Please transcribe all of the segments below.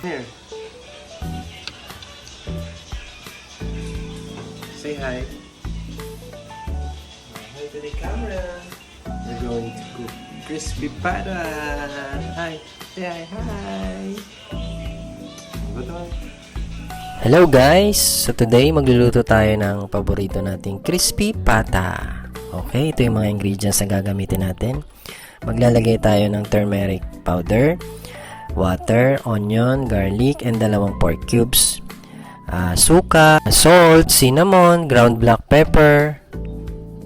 Here. Say hi. Hi to the camera. We're going to cook crispy pata. Hi. Say hi. Hi. Good one. Hello guys! So today magluluto tayo ng paborito nating crispy pata. Okay, ito yung mga ingredients na gagamitin natin. Maglalagay tayo ng turmeric powder, water, onion, garlic, and 2 pork cubes. Suka, salt, cinnamon, ground black pepper,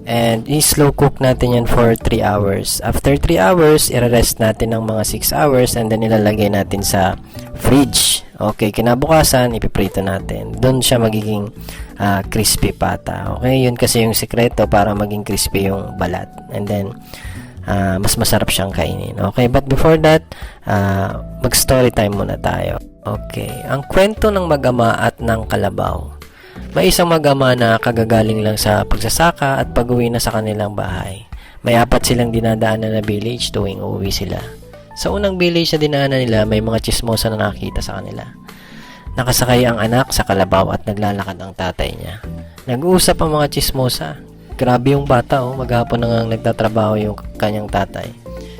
and i-slow cook natin yan for 3 hours. After 3 hours, i-rest natin ng mga 6 hours and then ilalagay natin sa fridge. Okay, kinabukasan, ipiprito natin. Doon siya magiging crispy pata. Okay, yun kasi yung sekreto para maging crispy yung balat. And then, mas masarap siyang kainin. Okay, but before that, mag-story time muna tayo. Okay, ang kwento ng mag-ama at ng kalabaw. May isang mag-ama na kagagaling lang sa pagsasaka at pag-uwi na sa kanilang bahay. May 4 silang dinadaanan na village tuwing uuwi sila. Sa unang village na dinaanan nila, may mga chismosa na nakakita sa kanila. Nakasakay ang anak sa kalabaw at naglalakad ang tatay niya. Nag-uusap ang mga chismosa. Grabe yung bata, maghapon na nga nagtatrabaho yung kanyang tatay.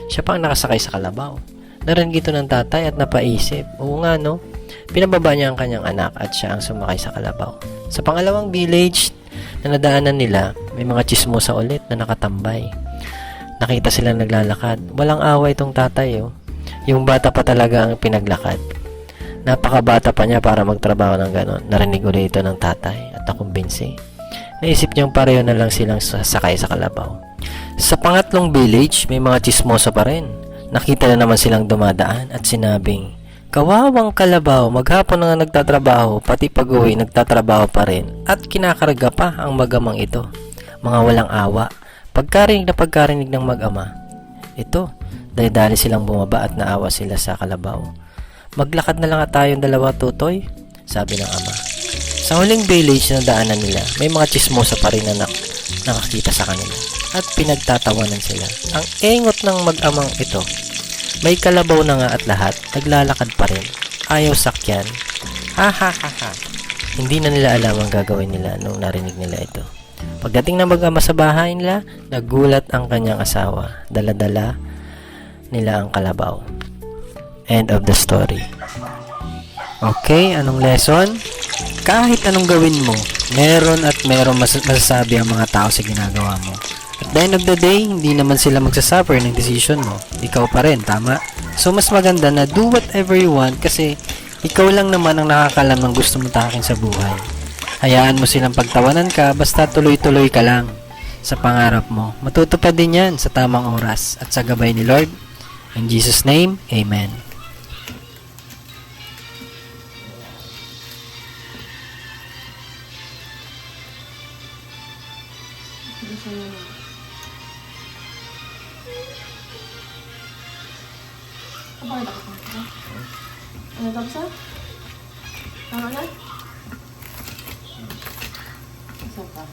Siya pa ang nakasakay sa kalabaw. Narinig ito ng tatay at napaisip, oo nga no, pinababa niya ang kanyang anak at siya ang sumakay sa kalabaw. Sa pangalawang village na nadaanan nila, may mga chismosa ulit na nakatambay. Nakita silang naglalakad. Walang away itong tatay. Yung bata pa talaga ang pinaglakad. Napakabata pa niya para magtrabaho ng ganon. Narinig ulit ito ng tatay at nakumbinsi. Naisip niyang pareho na lang silang sasakay sa kalabaw. Sa pangatlong village, may mga chismosa pa rin. Nakita na naman silang dumadaan at sinabing, kawawang kalabaw, maghapon na nga nagtatrabaho, pati pag-uwi nagtatrabaho pa rin at kinakarga pa ang magamang ito. Mga walang awa. Pagkarinig ng mag-ama, ito, dali-dali silang bumaba at naawa sila sa kalabaw. Maglakad na lang tayong 2 tutoy, sabi ng ama. Sa huling village na daanan nila, may mga chismosa pa rin na nakakita sa kanila at pinagtatawanan sila. Ang engot ng mag-amang ito, may kalabaw na nga at lahat, naglalakad pa rin, ayaw sakyan. Ha ha ha ha. Hindi na nila alam ang gagawin nila nung narinig nila ito. Pagdating ng mag-ama sa bahay nila, nagulat ang kanyang asawa. Dala-dala nila ang kalabaw. End of the story. Okay, anong lesson? Kahit anong gawin mo, meron at meron masasabi ang mga tao sa ginagawa mo. At the end of the day, hindi naman sila magsasuffer ng decision mo. Ikaw pa rin, tama? So, mas maganda na do whatever you want kasi ikaw lang naman ang nakakalam ng gusto mong takin sa buhay. Hayaan mo silang pagtawanan ka basta tuloy-tuloy ka lang sa pangarap mo. Matutupad din yan sa tamang oras at sa gabay ni Lord. In Jesus' name, Amen. Ano tapos na? Tama na? Isa pa.